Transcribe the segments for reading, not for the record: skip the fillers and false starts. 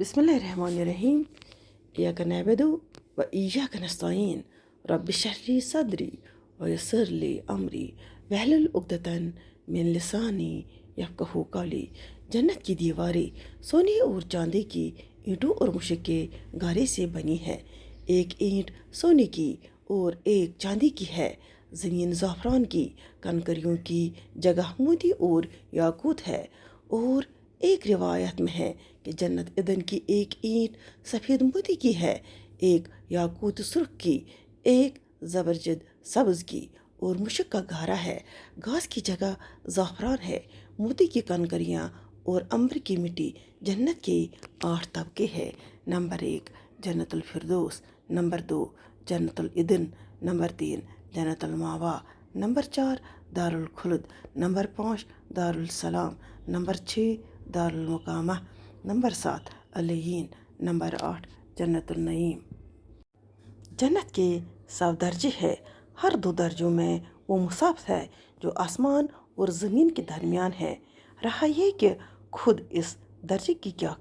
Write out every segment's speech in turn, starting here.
بسم الله الرحمن الرحيم. إياك نعبد وإياك نستعين. رب اشرح لي صدري ويسر لي أمري واحلل عقدة من لساني यफ़क़हू قولی. जन्नत की दीवारें सोने और चांदी की ईंटों और मुश्क के गारे से बनी है. एक ईंट सोने की और एक चांदी की है. ज़मीन ज़ाफ़रान की कंकरियों की जगह मोती और याकूत है. और एक रिवायत में है कि जन्नत ईदन की एक ईंट सफ़ेद मोती की है, एक याकूत सुर्ख की, एक ज़बरजद सब्ज़ की और मुश्क का गारा है. घास की जगह ज़ाफ़रान है. मोती की कंकरियाँ और अंबर की मिट्टी जन्नत के 8 तबके हैं. नंबर 1 जन्नतुल फिरदौस, नंबर 2 जन्नतुल ईदन, नंबर 3 जन्नतुल मावा, नंबर 4 दारुल खुलद, नंबर 5 दारुल सलाम, नंबर 6 दारुल मुकामा, नंबर 7 अलीयीन, नंबर 8 जन्नतुल नईम. जन्नत के 7 दर्जे हैं. हर 2 दर्जों में वो मुसाफ़ है जो आसमान और ज़मीन के दरमियान है. रहा ये कि खुद इस दर्जे की क्या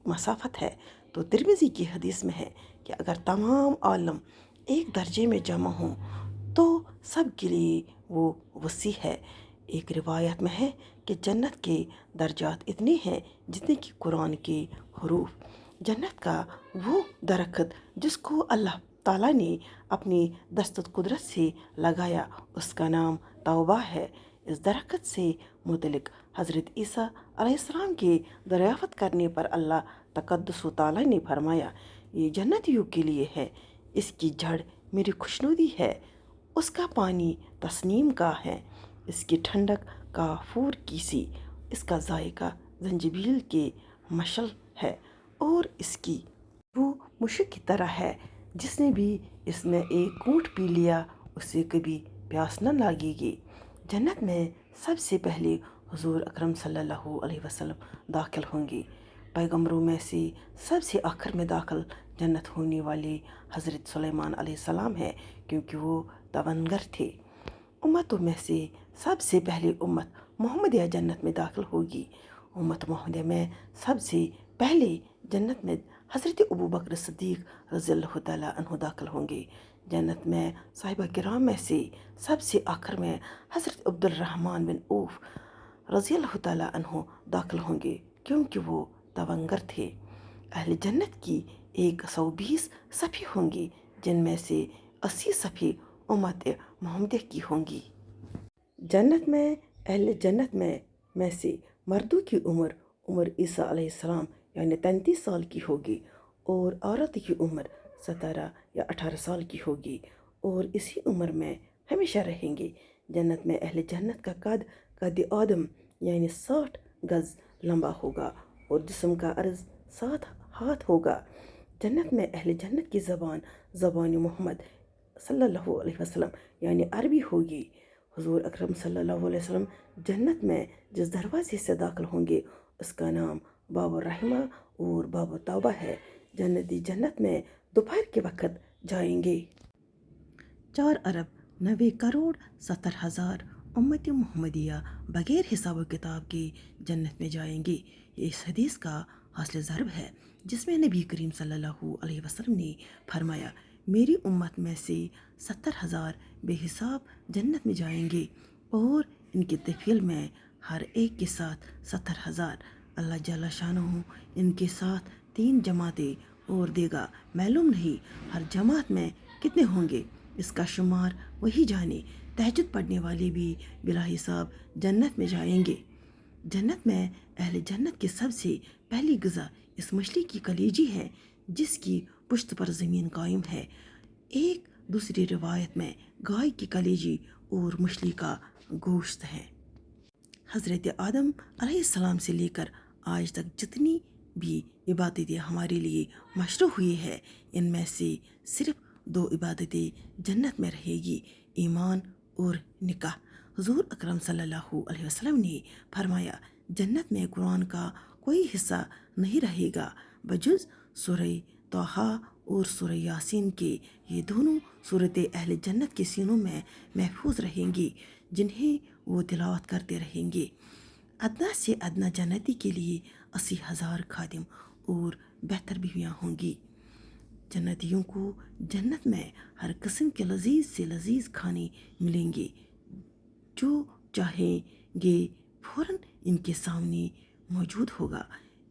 मसाफत है, तो तिरमिज़ी की हदीस में है कि अगर तमाम आलम एक दर्जे में जमा हों तो सब के लिए वो वसी है. एक रिवायत में है कि जन्नत के दर्जात इतने हैं जितने कि कुरान के हरूफ. जन्नत का वो दरख्त जिसको अल्लाह ताला ने अपनी दस्तत कुदरत से लगाया, उसका नाम तौबा है. इस दरख्त से मुतलिक हज़रत ईसा अलैहिस्सलाम के दरियाफ़त करने पर अल्लाह तक़द्दुस व ताला ने फरमाया, ये जन्नतियों के लिए है. इसकी जड़ मेरी खुशनुदी है, उसका पानी तस्नीम का है, इसकी ठंडक काफूर की सी, इसका जायका जंजीबील के मशल है और इसकी वो मुश्क की तरह है. जिसने भी इसमें एक घूंट पी लिया उसे कभी प्यास न लगेगी. जन्नत में सबसे पहले हुजूर अकरम सल्लल्लाहु अलैहि वसल्लम दाखिल होंगे. पैगम्बरों में से सबसे आखिर में दाखिल जन्नत होने वाले हज़रत सुलेमान अलैहिस्सलाम है, क्योंकि वो तवन्गर थे. उम्मतों में से सबसे पहले उम्मत मोहम्मदिया जन्नत में दाखिल होगी. उम्मत मोहम्मदिया में सबसे पहले जन्नत में हज़रत अबू बकर सिद्दीक़ रज़ियल्लाहु तआला अन्हु दाखिल होंगे. जन्नत में साहिबा किराम में से सबसे आखिर में हज़रत अब्दुल रहमान बिन औफ रज़ियल्लाहु तआला अन्हु दाखिल होंगे, क्योंकि वो तवंगर थे. अहले जन्नत की 120 सफ़ी होंगी, जिनमें से 80 सफ़ी उम्मत मोहम्मदिया की होंगी. जन्नत में अहले जन्नत में से मर्दों की उम्र ईसा अलैहिस्सलाम यानी 33 साल की होगी और औरत की उम्र 17 या 18 साल की होगी और इसी उम्र में हमेशा रहेंगे. जन्नत में अहले जन्नत का कद आदम यानी 60 गज़ लंबा होगा और जिस्म का अर्ज़ 7 हाथ होगा. जन्नत में अहले जन्नत की ज़बान मोहम्मद सल्लल्लाहु अलैहि वसल्लम यानी अरबी होगी. हुजूर अकरम सल्लल्लाहु अलैहि वसल्लम जन्नत में जिस दरवाजे से दाखिल होंगे उसका नाम बाबुर रहमा और बाबुर तौबा है. जन्नती जन्नत में दोपहर के वक़्त जाएंगे. 4 अरब 90 करोड़ 70 हज़ार उम्मत मोहम्मदिया बग़ैर हिसाब किताब के जन्नत में जाएंगे. ये इस हदीस का हासिल ज़रब है जिसमें नबी करीम सल्लल्लाहु अलैहि वसल्लम ने फरमाया, मेरी उम्मत में से 70,000 बेहिसाब जन्नत में जाएंगे और इनके तफील में हर एक के साथ 70,000. अल्लाह जल्ल शानहू इनके साथ 3 जमातें और देगा. मालूम नहीं हर जमात में कितने होंगे, इसका शुमार वही जाने. तहज्जुद पढ़ने वाले भी बिला हिसाब जन्नत में जाएंगे. जन्नत में अहले जन्नत की सबसे पहली ग़िज़ा इस मछली की कलेजी है जिसकी पुश्त पर ज़मीन कायम है. एक दूसरी रिवायत में गाय की कलेजी और मछली का गोश्त है. हज़रत आदम अलैहिस्सलाम से लेकर आज तक जितनी भी इबादतें हमारे लिए मशरू हुई है, इनमें से सिर्फ 2 इबादतें जन्नत में रहेगी, ईमान और निकाह. हुजूर अकरम सल्लल्लाहु अलैहि वसल्लम ने फरमाया, जन्नत में कुरान का कोई हिस्सा नहीं रहेगा बजुज़ सूरह तौहा और सूरह यासीन के. ये दोनों सूरतें अहले जन्नत के सीनों में महफूज रहेंगी, जिन्हें वो तिलावत करते रहेंगे. अदना से अदना जन्नती के लिए 80,000 खादिम اور بہتر بیویاں ہوں گی۔ جنتیوں کو جنت میں ہر قسم کے لذیذ سے لذیذ کھانے ملیں گے، جو چاہیں گے فوراً ان کے سامنے موجود ہوگا۔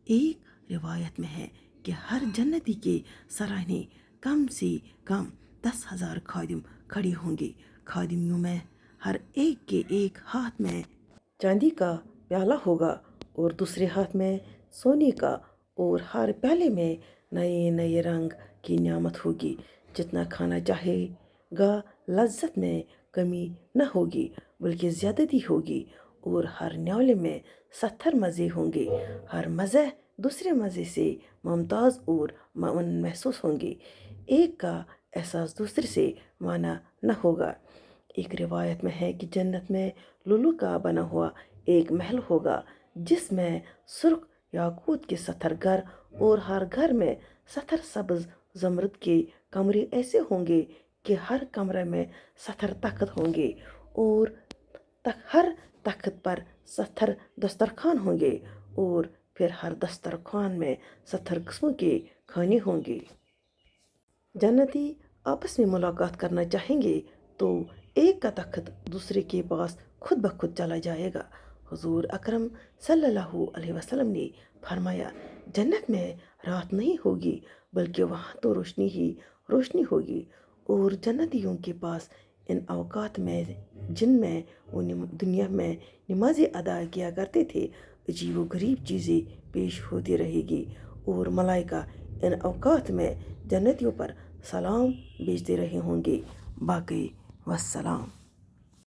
ایک روایت میں ہے کہ ہر جنتی کے سراہنے کم سے کم 10,000 خادم کھڑے ہوں گے۔ خادمیوں میں ہر ایک کے ایک ہاتھ میں چاندی کا پیالہ ہوگا اور دوسرے ہاتھ میں سونے کا، اور ہر پیالے میں نئے نئے رنگ کی نعمت ہوگی۔ جتنا کھانا چاہے گا، لذت میں کمی نہ ہوگی بلکہ زیادتی ہوگی، اور ہر نیالے میں 70 مزے ہوں گے۔ ہر مزہ دوسرے مزے سے ممتاز اور معاون محسوس ہوں گے۔ ایک کا احساس دوسرے سے مانا نہ ہوگا۔ ایک روایت میں ہے کہ جنت میں لولو کا بنا ہوا ایک محل ہوگا، جس میں سرخ یاقوت کے 70 گھر، اور ہر گھر میں 70 سبز زمرد کے کمرے ایسے ہوں گے کہ ہر کمرے میں 70 تخت ہوں گے، اور ہر تخت پر 70 دسترخوان ہوں گے، اور پھر ہر دسترخوان میں 70 قسموں کے کھانے ہوں گے۔ جنتی آپس میں ملاقات کرنا چاہیں گے تو ایک کا تخت دوسرے کے پاس خود بخود چلا جائے گا۔ حضور اکرم صلی اللہ علیہ وسلم نے فرمایا، جنت میں رات نہیں ہوگی بلکہ وہاں تو روشنی ہی روشنی ہوگی، اور جنتیوں کے پاس ان اوقات میں جن میں وہ دنیا میں نمازیں ادا کیا کرتے تھے عجیب و غریب چیزیں پیش ہوتی رہے گی، اور ملائکہ ان اوقات میں جنتیوں پر سلام بھیجتے رہے ہوں گے۔ باقی والسلام۔